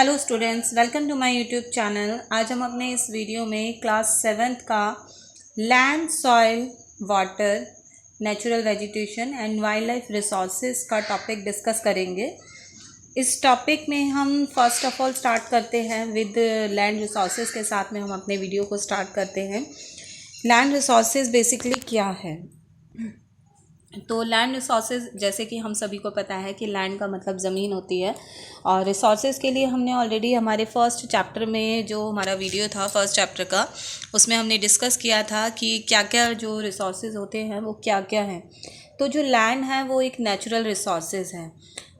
Hello students, welcome to my YouTube channel. आज हम अपने इस वीडियो में क्लास 7th का land, soil, water, natural vegetation and wildlife resources का टॉपिक डिस्कस करेंगे। इस टॉपिक में हम फर्स्ट ऑफ ऑल स्टार्ट करते हैं विद लैंड रिसोर्सेज के साथ में हम अपने वीडियो को स्टार्ट करते हैं। लैंड रिसोर्सेज बेसिकली क्या है? तो लैंड रिसोर्सेज, जैसे कि हम सभी को पता है कि लैंड का मतलब ज़मीन होती है, और रिसोर्सेज के लिए हमने ऑलरेडी हमारे फर्स्ट चैप्टर में जो हमारा वीडियो था फर्स्ट चैप्टर का, उसमें हमने डिस्कस किया था कि क्या क्या जो रिसोर्सेज होते हैं वो क्या क्या हैं। तो जो लैंड है वो एक नेचुरल रिसोर्सेज है,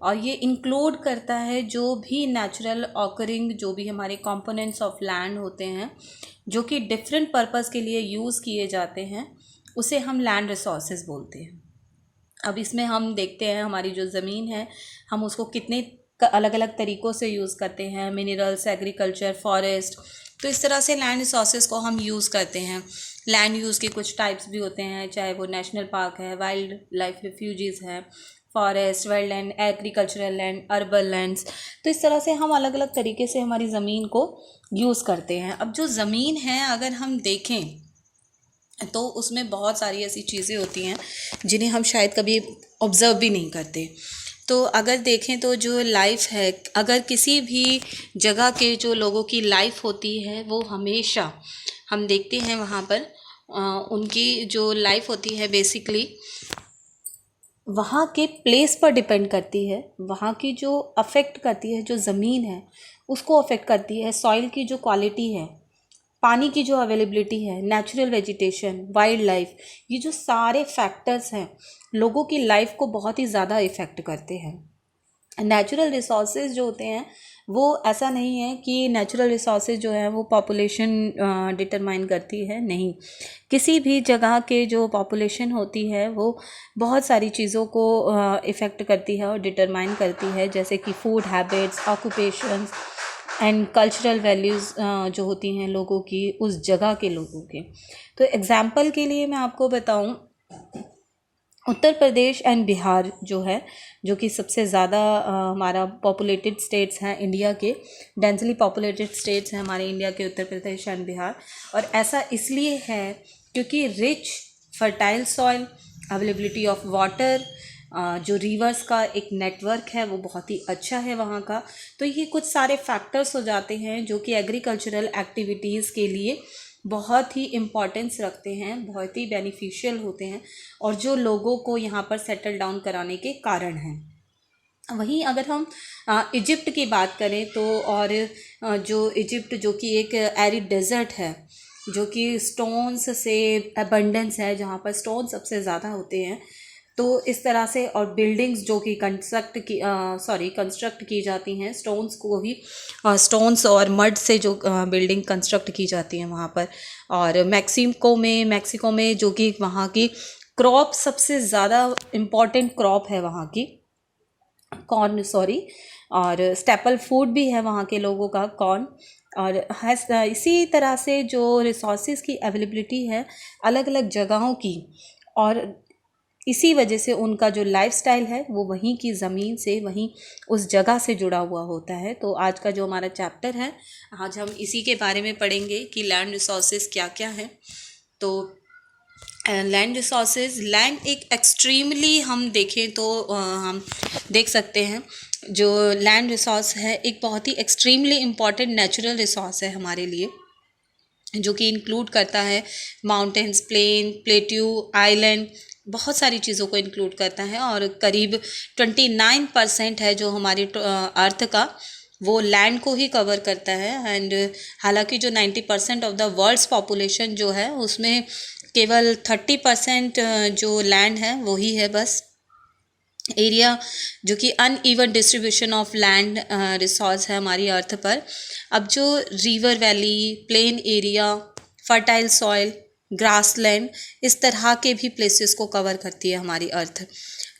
और ये इंक्लूड करता है जो भी नेचुरल ऑकरिंग, जो भी हमारे कंपोनेंट्स ऑफ लैंड होते हैं जो कि डिफरेंट पर्पस के लिए यूज़ किए जाते हैं, उसे हम लैंड रिसोर्सेज बोलते हैं। अब इसमें हम देखते हैं हमारी जो ज़मीन है हम उसको कितने अलग अलग तरीक़ों से यूज़ करते हैं, मिनरल्स, एग्रीकल्चर, फॉरेस्ट। तो इस तरह से लैंड रिसोर्सेज को हम यूज़ करते हैं। लैंड यूज़ के कुछ टाइप्स भी होते हैं, चाहे वो नेशनल पार्क है, वाइल्ड लाइफ रिफ्यूजीज़ है, forest, wild land, agricultural land, urban lands. तो इस तरह से हम अलग अलग तरीके से हमारी ज़मीन को यूज़ करते हैं। अब जो ज़मीन है अगर हम देखें तो उसमें बहुत सारी ऐसी चीज़ें होती हैं जिन्हें हम शायद कभी ऑब्ज़र्व भी नहीं करते। तो अगर देखें तो जो लाइफ है, अगर किसी भी जगह के जो लोगों की लाइफ होती है वो हमेशा हम देखते हैं वहाँ पर उनकी जो लाइफ होती है बेसिकली वहाँ के प्लेस पर डिपेंड करती है। वहाँ की जो अफेक्ट करती है, जो ज़मीन है उसको अफेक्ट करती है, सॉइल की जो क्वालिटी है, पानी की जो अवेलेबिलिटी है, नेचुरल वेजिटेशन, वाइल्ड लाइफ, ये जो सारे फैक्टर्स हैं लोगों की लाइफ को बहुत ही ज़्यादा इफ़ेक्ट करते हैं। नेचुरल रिसोर्सेज जो होते हैं वो ऐसा नहीं है कि नेचुरल रिसोर्सेज जो है वो पॉपुलेशन डिटरमाइन करती है, नहीं। किसी भी जगह के जो पॉपुलेशन होती है वो बहुत सारी चीज़ों को इफ़ेक्ट करती है और डिटरमाइन करती है, जैसे कि food habits, occupations and cultural values जो होती हैं लोगों की, उस जगह के लोगों के। तो एग्ज़ाम्पल के लिए मैं आपको बताऊं, उत्तर प्रदेश एंड बिहार जो है, जो कि सबसे ज़्यादा हमारा पॉपुलेटेड स्टेट्स हैं इंडिया के, डेंसली पॉपुलेटेड स्टेट्स हैं हमारे इंडिया के, उत्तर प्रदेश एंड बिहार। और ऐसा इसलिए है क्योंकि rich fertile soil, availability of water, जो रिवर्स का एक नेटवर्क है वो बहुत ही अच्छा है वहाँ का। तो ये कुछ सारे फैक्टर्स हो जाते हैं जो कि एग्रीकल्चरल एक्टिविटीज़ के लिए बहुत ही इम्पॉर्टेंस रखते हैं, बहुत ही बेनिफिशियल होते हैं, और जो लोगों को यहाँ पर सेटल डाउन कराने के कारण हैं। वहीं अगर हम इजिप्ट की बात करें तो, और जो इजिप्ट जो कि एक एरिड डेजर्ट है, जो कि स्टोन्स से अबंडेंस है, जहाँ पर स्टोन सबसे ज़्यादा होते हैं, तो इस तरह से, और बिल्डिंग्स जो कि कंस्ट्रक्ट की जाती हैं, स्टोन्स को ही स्टोन्स और मड से जो बिल्डिंग कंस्ट्रक्ट की जाती हैं वहाँ पर। और मैक्सिको में जो कि वहाँ की क्रॉप सबसे ज़्यादा इम्पॉर्टेंट क्रॉप है वहाँ की, कॉर्न, और स्टेपल फूड भी है वहाँ के लोगों का कॉर्न। और इसी तरह से जो रिसोर्सेज की अवेलेबिलिटी है अलग अलग जगहों की, और इसी वजह से उनका जो लाइफस्टाइल है वो वहीं की ज़मीन से, वहीं उस जगह से जुड़ा हुआ होता है। तो आज का जो हमारा चैप्टर है, आज हम इसी के बारे में पढ़ेंगे कि लैंड रिसोर्सेज क्या क्या हैं। तो लैंड रिसोर्सेज, लैंड एक एक्सट्रीमली हम देखें तो हम देख सकते हैं जो लैंड रिसोर्स है एक बहुत ही एक्सट्रीमली इम्पॉर्टेंट नेचुरल रिसोर्स है हमारे लिए, जो कि इंक्लूड करता है माउंटेन्स, प्लेन, प्लेट्यू, आइलैंड, बहुत सारी चीज़ों को इंक्लूड करता है। और करीब 29% है जो हमारी अर्थ का, वो लैंड को ही कवर करता है। एंड हालांकि जो 90% ऑफ द वर्ल्ड्स पॉपुलेशन जो है उसमें केवल 30% जो लैंड है वो ही है बस। एरिया जो कि uneven distribution of land resource है हमारी अर्थ पर। अब जो river valley, plain area, fertile soil, grassland, इस तरह के भी प्लेसेस को कवर करती है हमारी अर्थ,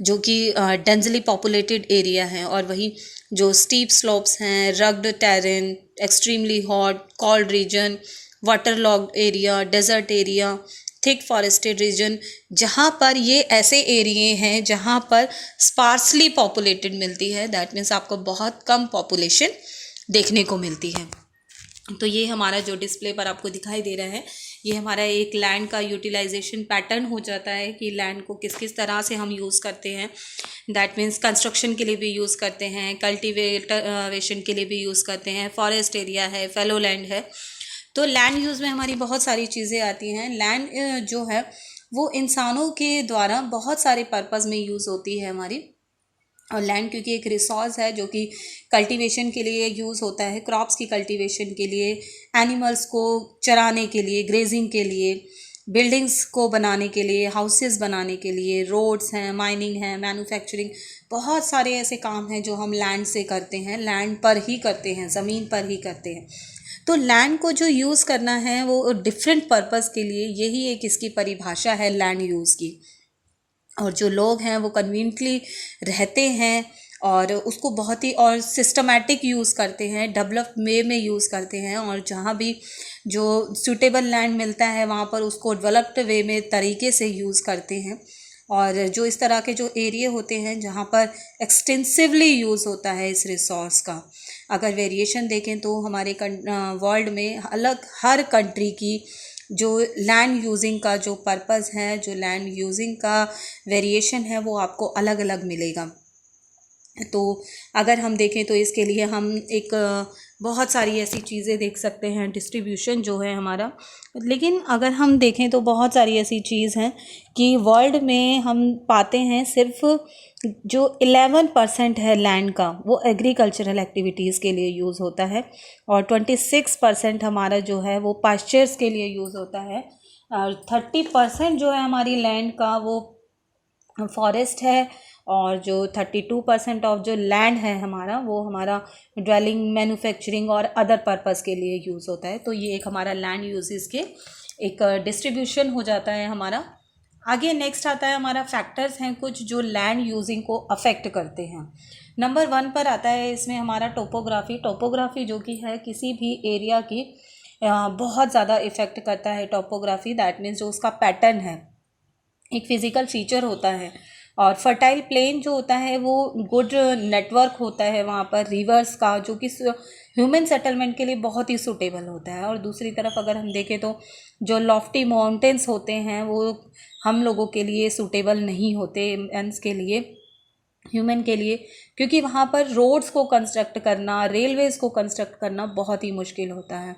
जो कि डेंसली पॉपुलेटेड एरिया है। और वहीं जो स्टीप स्लोप्स हैं, rugged terrain, extremely hot cold region, waterlogged area, desert area, thick forested region, जहाँ पर ये ऐसे एरिए हैं जहाँ पर स्पार्सली पॉपुलेटेड मिलती है, दैट मीन्स आपको बहुत कम पॉपुलेशन देखने को मिलती है। तो ये हमारा जो डिस्प्ले पर आपको दिखाई दे रहा है, ये हमारा एक लैंड का यूटिलाइजेशन पैटर्न हो जाता है कि लैंड को किस किस तरह से हम यूज़ करते हैं। दैट मीन्स कंस्ट्रक्शन के लिए भी यूज़ करते हैं, कल्टीवेशन के लिए भी यूज़ करते हैं, फॉरेस्ट एरिया है, फेलो लैंड है। तो लैंड यूज़ में हमारी बहुत सारी चीज़ें आती हैं। लैंड जो है वो इंसानों के द्वारा बहुत सारे पर्पज़ में यूज़ होती है हमारी। और लैंड क्योंकि एक रिसोर्स है जो कि कल्टीवेशन के लिए यूज़ होता है, क्रॉप्स की कल्टीवेशन के लिए, एनिमल्स को चराने के लिए, ग्रेजिंग के लिए, बिल्डिंग्स को बनाने के लिए, हाउसेस बनाने के लिए, रोड्स हैं, माइनिंग है, मैन्युफैक्चरिंग, बहुत सारे ऐसे काम हैं जो हम लैंड से करते हैं, लैंड पर ही करते हैं, ज़मीन पर ही करते हैं। तो लैंड को जो यूज़ करना है वो डिफरेंट पर्पज़ के लिए, यही एक इसकी परिभाषा है लैंड यूज़ की। और जो लोग हैं वो कन्वीनियंटली रहते हैं और उसको बहुत ही और सिस्टमैटिक यूज़ करते हैं, डेवलप वे में यूज़ करते हैं। और जहाँ भी जो सूटेबल लैंड मिलता है वहाँ पर उसको डेवलप्ड वे में तरीके से यूज़ करते हैं। और जो इस तरह के जो एरिया होते हैं जहाँ पर एक्सटेंसिवली यूज़ होता है इस रिसोर्स का, अगर वेरिएशन देखें तो हमारे वर्ल्ड में अलग हर कंट्री की जो लैंड यूजिंग का जो पर्पज़ है, जो लैंड यूजिंग का वेरिएशन है, वो आपको अलग अलग मिलेगा। तो अगर हम देखें तो इसके लिए हम एक बहुत सारी ऐसी चीज़ें देख सकते हैं, डिस्ट्रीब्यूशन जो है हमारा। लेकिन अगर हम देखें तो बहुत सारी ऐसी चीज़ हैं कि वर्ल्ड में हम पाते हैं सिर्फ जो 11% है लैंड का वो एग्रीकल्चरल एक्टिविटीज़ के लिए यूज़ होता है, और 26% हमारा जो है वो पास्चर्स के लिए यूज़ होता है, और 30% जो है हमारी लैंड का वो फॉरेस्ट है, और जो 32% ऑफ जो लैंड है हमारा वो हमारा ड्वेलिंग, मैन्युफैक्चरिंग और अदर पर्पज़ के लिए यूज़ होता है। तो ये एक हमारा लैंड यूजेस के एक डिस्ट्रीब्यूशन हो जाता है हमारा। आगे नेक्स्ट आता है हमारा फैक्टर्स हैं कुछ जो लैंड यूजिंग को अफेक्ट करते हैं। नंबर 1 पर आता है इसमें हमारा टोपोग्राफी। टोपोग्राफी जो कि है किसी भी एरिया की बहुत ज़्यादा इफ़ेक्ट करता है टोपोग्राफी। दैट मीन्स जो उसका पैटर्न है, एक फिज़िकल फीचर होता है। और फर्टाइल प्लेन जो होता है वो गुड नेटवर्क होता है वहाँ पर रिवर्स का, जो कि ह्यूमन सेटलमेंट के लिए बहुत ही सूटेबल होता है। और दूसरी तरफ अगर हम देखें तो जो लॉफ्टी माउंटेन्स होते हैं वो हम लोगों के लिए सूटेबल नहीं होते, एंस के लिए, ह्यूमन के लिए, क्योंकि वहाँ पर रोड्स को कंस्ट्रक्ट करना, रेलवेज़ को कंस्ट्रक्ट करना बहुत ही मुश्किल होता है।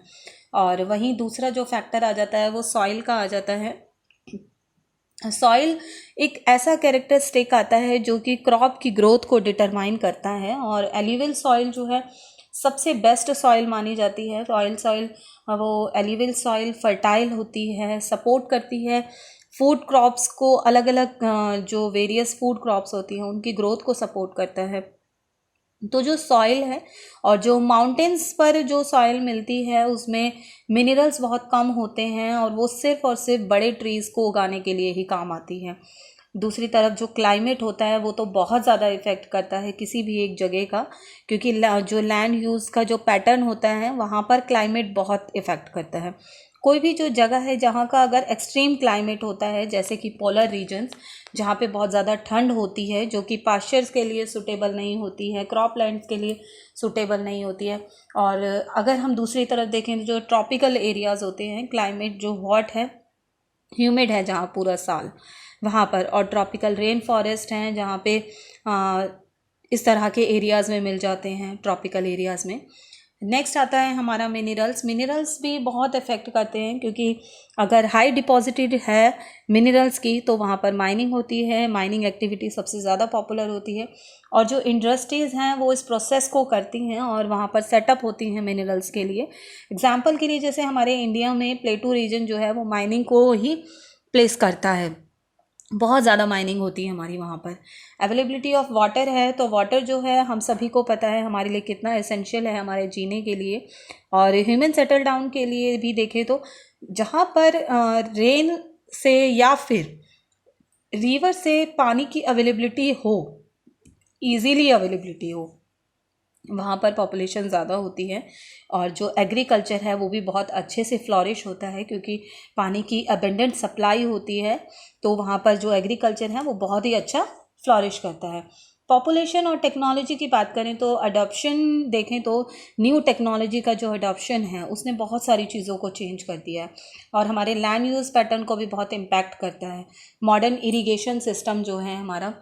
और वहीं दूसरा जो फैक्टर आ जाता है वो सॉइल का आ जाता है। सॉइल एक ऐसा कैरेक्टरिस्टिक आता है जो कि क्रॉप की ग्रोथ को डिटरमाइन करता है, और एल्यूवियल सॉइल जो है सबसे बेस्ट सॉइल मानी जाती है। रॉयल सॉइल, वो एल्यूवियल सॉइल फर्टाइल होती है, सपोर्ट करती है फूड क्रॉप्स को, अलग अलग जो वेरियस फूड क्रॉप्स होती हैं उनकी ग्रोथ को सपोर्ट करता है। तो जो सॉइल है और जो माउंटेन्स पर जो सॉइल मिलती है उसमें मिनरल्स बहुत कम होते हैं, और वो सिर्फ और सिर्फ बड़े ट्रीज़ को उगाने के लिए ही काम आती है। दूसरी तरफ जो क्लाइमेट होता है वो तो बहुत ज़्यादा इफ़ेक्ट करता है किसी भी एक जगह का, क्योंकि जो लैंड यूज़ का जो पैटर्न होता है वहाँ पर क्लाइमेट बहुत इफ़ेक्ट करता है। कोई भी जो जगह है जहाँ का अगर एक्सट्रीम क्लाइमेट होता है, जैसे कि पोलर रीजन्स जहाँ पे बहुत ज़्यादा ठंड होती है, जो कि पास्चर्स के लिए सूटेबल नहीं होती है, क्रॉप लैंड्स के लिए सूटेबल नहीं होती है। और अगर हम दूसरी तरफ देखें तो जो ट्रॉपिकल एरियाज़ होते हैं, क्लाइमेट जो हॉट है, ह्यूमिड है जहाँ पूरा साल, वहाँ पर, और ट्रॉपिकल रेन फॉरेस्ट हैं जहाँ पे इस तरह के एरियाज़ में मिल जाते हैं, ट्रॉपिकल एरियाज़ में। नेक्स्ट आता है हमारा मिनरल्स। मिनरल्स भी बहुत इफ़ेक्ट करते हैं, क्योंकि अगर हाई डिपॉजिटेड है मिनरल्स की तो वहाँ पर माइनिंग होती है, माइनिंग एक्टिविटी सबसे ज़्यादा पॉपुलर होती है, और जो इंडस्ट्रीज़ हैं वो इस प्रोसेस को करती हैं और वहाँ पर सेटअप होती हैं मिनरल्स के लिए। एग्जांपल के लिए जैसे हमारे इंडिया में प्लेटू रीजन जो है वो माइनिंग को ही प्लेस करता है, बहुत ज़्यादा माइनिंग होती है हमारी वहाँ पर। अवेलेबिलिटी ऑफ वाटर है, तो वाटर जो है हम सभी को पता है हमारे लिए कितना एसेंशियल है हमारे जीने के लिए, और ह्यूमन सेटल डाउन के लिए भी देखें तो जहाँ पर रेन से या फिर रिवर से पानी की अवेलेबिलिटी हो, ईजीली अवेलेबिलिटी हो, वहाँ पर पॉपुलेशन ज़्यादा होती है, और जो एग्रीकल्चर है वो भी बहुत अच्छे से फ्लॉरिश होता है, क्योंकि पानी की अबेंडेंट सप्लाई होती है, तो वहाँ पर जो एग्रीकल्चर है वो बहुत ही अच्छा फ्लॉरिश करता है। पॉपुलेशन और टेक्नोलॉजी की बात करें तो अडॉप्शन देखें तो न्यू टेक्नोलॉजी का जो अडॉप्शन है उसने बहुत सारी चीज़ों को चेंज कर दिया है और हमारे लैंड यूज़ पैटर्न को भी बहुत इम्पैक्ट करता है। मॉडर्न इरिगेशन सिस्टम जो है हमारा,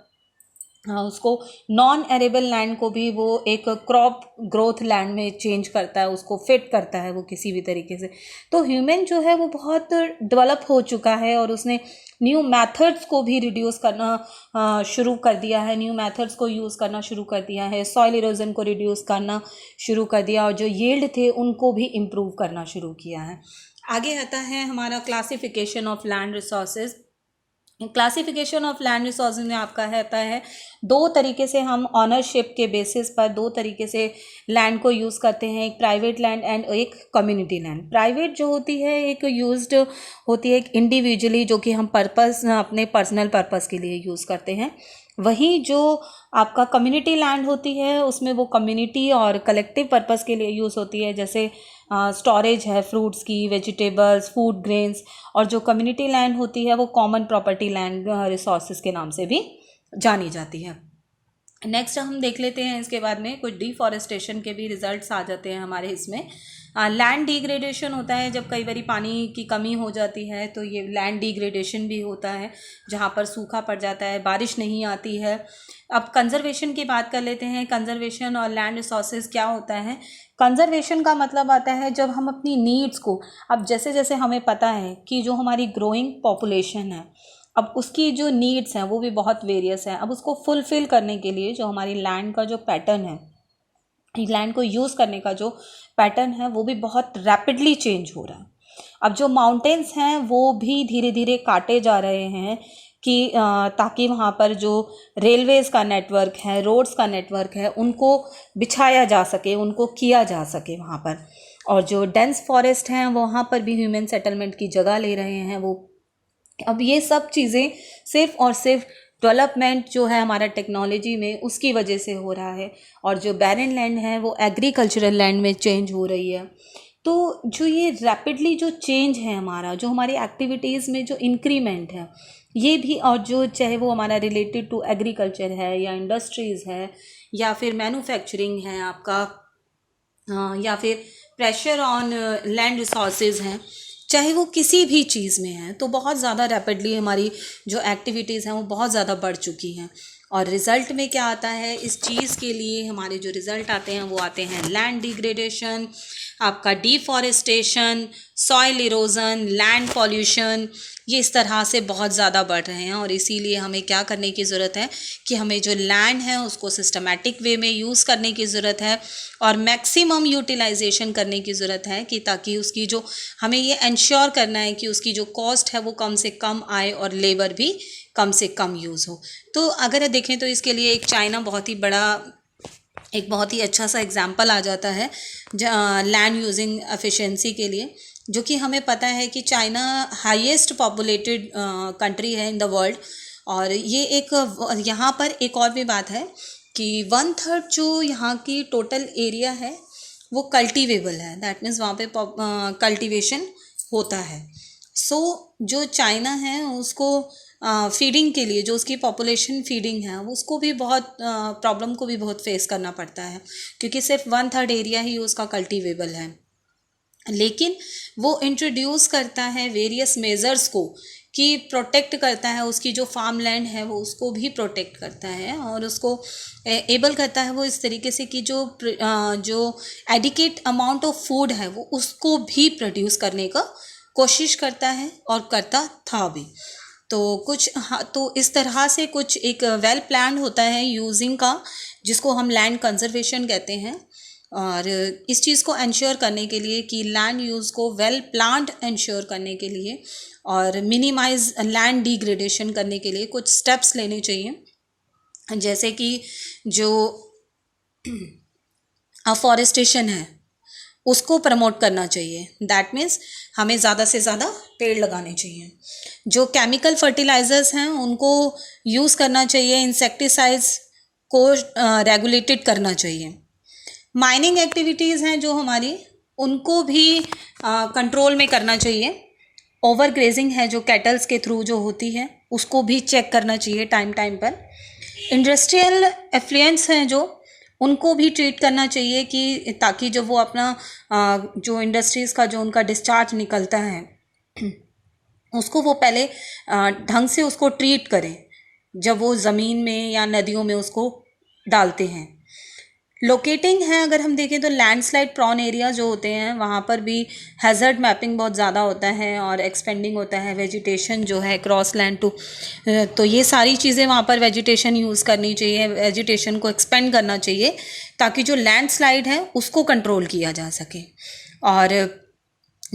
उसको नॉन एरेबल लैंड को भी वो एक क्रॉप ग्रोथ लैंड में चेंज करता है, उसको फिट करता है वो किसी भी तरीके से। तो ह्यूमन जो है वो बहुत डेवलप हो चुका है और उसने न्यू मेथड्स को भी रिड्यूस करना शुरू कर दिया है, न्यू मेथड्स को यूज़ करना शुरू कर दिया है, सॉइल इरोजन को रिड्यूस करना शुरू कर दिया और जो यील्ड थे उनको भी इम्प्रूव करना शुरू किया है। आगे आता है हमारा classification of land resources. Classification of land resources में आपका आता है दो तरीके से हम ऑनरशिप के बेसिस पर दो तरीके से लैंड को यूज़ करते हैं, एक प्राइवेट लैंड एंड एक कम्युनिटी लैंड। प्राइवेट जो होती है एक यूज्ड होती है एक इंडिविजुअली, जो कि हम पर्पस अपने पर्सनल पर्पस के लिए यूज़ करते हैं। वहीं जो आपका कम्युनिटी लैंड होती है उसमें वो कम्युनिटी और कलेक्टिव पर्पस के लिए यूज़ होती है, जैसे स्टोरेज है फ्रूट्स की, वेजिटेबल्स, फूड ग्रेन्स। और जो कम्युनिटी लैंड होती है वो कॉमन प्रॉपर्टी लैंड रिसोर्सेज के नाम से भी जानी जाती है। नेक्स्ट हम देख लेते हैं इसके बाद में कुछ डिफॉरेस्टेशन के भी रिजल्ट्स आ जाते हैं हमारे इसमें। लैंड डिग्रेडेशन होता है जब कई बार पानी की कमी हो जाती है, तो ये लैंड डिग्रेडेशन भी होता है जहाँ पर सूखा पड़ जाता है, बारिश नहीं आती है। अब कंजर्वेशन की बात कर लेते हैं। कंजर्वेशन और लैंड रिसोर्सेज क्या होता है। कंजर्वेशन का मतलब आता है जब हम अपनी नीड्स को, अब जैसे जैसे हमें पता है कि जो हमारी ग्रोइंग पॉपुलेशन है अब उसकी जो नीड्स हैं वो भी बहुत वेरियस हैं। अब उसको फुलफ़िल करने के लिए जो हमारी लैंड का जो पैटर्न है, लैंड को यूज़ करने का जो पैटर्न है वो भी बहुत रैपिडली चेंज हो रहा है। अब जो माउंटेन्स हैं वो भी धीरे धीरे काटे जा रहे हैं कि ताकि वहाँ पर जो रेलवेज़ का नेटवर्क है, रोड्स का नेटवर्क है, उनको बिछाया जा सके, उनको किया जा सके वहाँ पर। और जो डेंस फॉरेस्ट हैं वहाँ पर भी ह्यूमन सेटलमेंट की जगह ले रहे हैं वो। अब ये सब चीज़ें सिर्फ और सिर्फ डेवलपमेंट जो है हमारा टेक्नोलॉजी में उसकी वजह से हो रहा है और जो बैरन लैंड है वो एग्रीकल्चरल लैंड में चेंज हो रही है। तो जो ये रैपिडली जो चेंज है हमारा, जो हमारी एक्टिविटीज़ में जो इंक्रीमेंट है ये भी, और जो चाहे वो हमारा रिलेटेड टू एग्रीकल्चर है या इंडस्ट्रीज़ है या फिर मैन्युफैक्चरिंग है आपका, या फिर प्रेशर ऑन लैंड रिसोर्सेज हैं, चाहे वो किसी भी चीज़ में है, तो बहुत ज़्यादा रैपिडली हमारी जो एक्टिविटीज़ हैं वो बहुत ज़्यादा बढ़ चुकी हैं। और रिज़ल्ट में क्या आता है, इस चीज़ के लिए हमारे जो रिज़ल्ट आते हैं वो आते हैं लैंड डिग्रेडेशन, आपका deforestation, soil erosion, land pollution, ये इस तरह से बहुत ज़्यादा बढ़ रहे हैं। और इसीलिए हमें क्या करने की ज़रूरत है कि हमें जो लैंड है उसको सिस्टमैटिक वे में यूज़ करने की ज़रूरत है और मैक्सिमम यूटिलाइजेशन करने की ज़रूरत है, कि ताकि उसकी जो हमें ये इंश्योर करना है कि उसकी जो कॉस्ट है वो कम से कम आए और लेबर भी कम से कम यूज़ हो। तो अगर देखें तो इसके लिए एक चाइना बहुत ही अच्छा सा एग्जाम्पल आ जाता है लैंड यूजिंग एफिशिएंसी के लिए, जो कि हमें पता है कि चाइना हाईएस्ट पॉपुलेटेड कंट्री है इन द वर्ल्ड। और ये एक यहाँ पर एक और भी बात है कि 1/3 जो यहाँ की टोटल एरिया है वो कल्टीवेबल है, दैट मीन्स वहाँ पे कल्टीवेशन होता है। सो जो चाइना है उसको फीडिंग के लिए, जो उसकी पॉपुलेशन फीडिंग है उसको भी बहुत प्रॉब्लम को भी बहुत फेस करना पड़ता है, क्योंकि सिर्फ 1/3 एरिया ही उसका कल्टीवेबल है। लेकिन वो इंट्रोड्यूस करता है वेरियस मेजर्स को कि प्रोटेक्ट करता है उसकी जो फार्म लैंड है वो उसको भी प्रोटेक्ट करता है और उसको एबल करता है वो इस तरीके से कि जो एडिकेट अमाउंट ऑफ फूड है वो उसको भी प्रोड्यूस करने का कोशिश करता है और करता था भी। तो इस तरह से कुछ एक वेल प्लान होता है यूजिंग का, जिसको हम लैंड कंजर्वेशन कहते हैं। और इस चीज़ को इंश्योर करने के लिए कि लैंड यूज़ को वेल प्लान्ड इंश्योर करने के लिए और मिनिमाइज लैंड डिग्रेडेशन करने के लिए कुछ स्टेप्स लेने चाहिए, जैसे कि जो अफॉरेस्टेशन है उसको प्रमोट करना चाहिए। दैट मीन्स हमें ज़्यादा से ज़्यादा पेड़ लगाने चाहिए। जो केमिकल फर्टिलाइजर्स हैं उनको यूज़ करना चाहिए, इंसेक्टिसाइड्स को रेगुलेटेड करना चाहिए। माइनिंग एक्टिविटीज़ हैं जो हमारी, उनको भी कंट्रोल में करना चाहिए। ओवर ग्रेजिंग है जो कैटल्स के थ्रू जो होती है उसको भी चेक करना चाहिए टाइम टाइम पर। इंडस्ट्रियल एफ्लुएंट्स हैं जो, उनको भी ट्रीट करना चाहिए कि ताकि जब वो अपना जो इंडस्ट्रीज़ का जो उनका डिस्चार्ज निकलता है उसको वो पहले ढंग से उसको ट्रीट करें जब वो ज़मीन में या नदियों में उसको डालते हैं। लोकेटिंग है, अगर हम देखें तो लैंडस्लाइड प्रॉन एरिया जो होते हैं वहाँ पर भी हैज़र्ड मैपिंग बहुत ज़्यादा होता है और एक्सपेंडिंग होता है वेजिटेशन जो है क्रॉस लैंड टू, तो ये सारी चीज़ें वहाँ पर वेजिटेशन यूज़ करनी चाहिए, वेजिटेशन को एक्सपेंड करना चाहिए ताकि जो लैंडस्लाइड है उसको कंट्रोल किया जा सके। और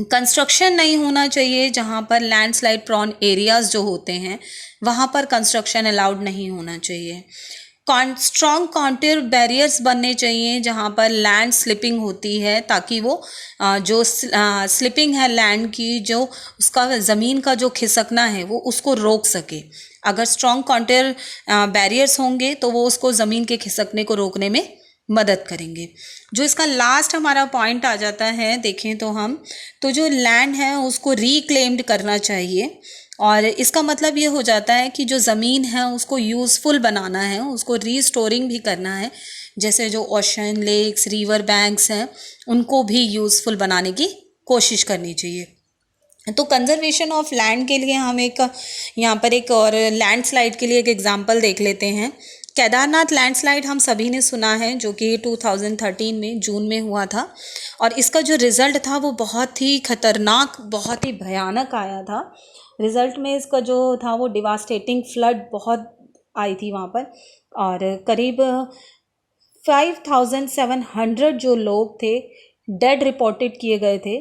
कंस्ट्रक्शन नहीं होना चाहिए जहाँ पर लैंडस्लाइड प्रॉन एरियाज़ जो होते हैं वहाँ पर कंस्ट्रक्शन अलाउड नहीं होना चाहिए। स्ट्रॉन्ग कॉन्टूर बैरियर्स बनने चाहिए जहाँ पर लैंड स्लिपिंग होती है ताकि वो जो स्लिपिंग है लैंड की, जो उसका ज़मीन का जो खिसकना है वो उसको रोक सके। अगर स्ट्रॉन्ग कॉन्टूर बैरियर्स होंगे तो वो उसको ज़मीन के खिसकने को रोकने में मदद करेंगे। जो इसका लास्ट हमारा पॉइंट आ जाता है, देखें तो हम तो जो लैंड है उसको रिक्लेम्ड करना चाहिए, और इसका मतलब ये हो जाता है कि जो ज़मीन है उसको यूज़फुल बनाना है, उसको रीस्टोरिंग भी करना है। जैसे जो ओशन, लेक्स, रिवर बैंक्स हैं उनको भी यूज़फुल बनाने की कोशिश करनी चाहिए। तो कंजर्वेशन ऑफ लैंड के लिए हम यहाँ पर एक और लैंडस्लाइड के लिए एक एग्जांपल देख लेते हैं। केदारनाथ लैंडस्लाइड हम सभी ने सुना है, जो कि 2013 में जून में हुआ था, और इसका जो रिज़ल्ट था वो बहुत ही खतरनाक, बहुत ही भयानक आया था। रिज़ल्ट में इसका जो था वो डिवास्टेटिंग फ्लड बहुत आई थी वहाँ पर, और करीब 5700 जो लोग थे डेड रिपोर्टेड किए गए थे,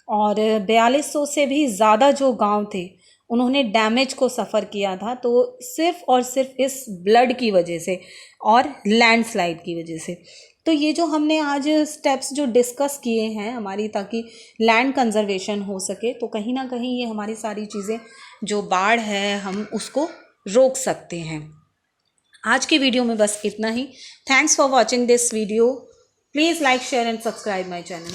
और 4200 से भी ज़्यादा जो गांव थे उन्होंने डैमेज को सफ़र किया था। तो सिर्फ़ और सिर्फ इस ब्लड की वजह से और लैंडस्लाइड की वजह से। तो ये जो हमने आज स्टेप्स जो डिस्कस किए हैं हमारी, ताकि लैंड कंजर्वेशन हो सके, तो कहीं ना कहीं ये हमारी सारी चीज़ें जो बाढ़ है हम उसको रोक सकते हैं। आज की वीडियो में बस इतना ही। Thanks for watching this video. Please like, share and subscribe my channel.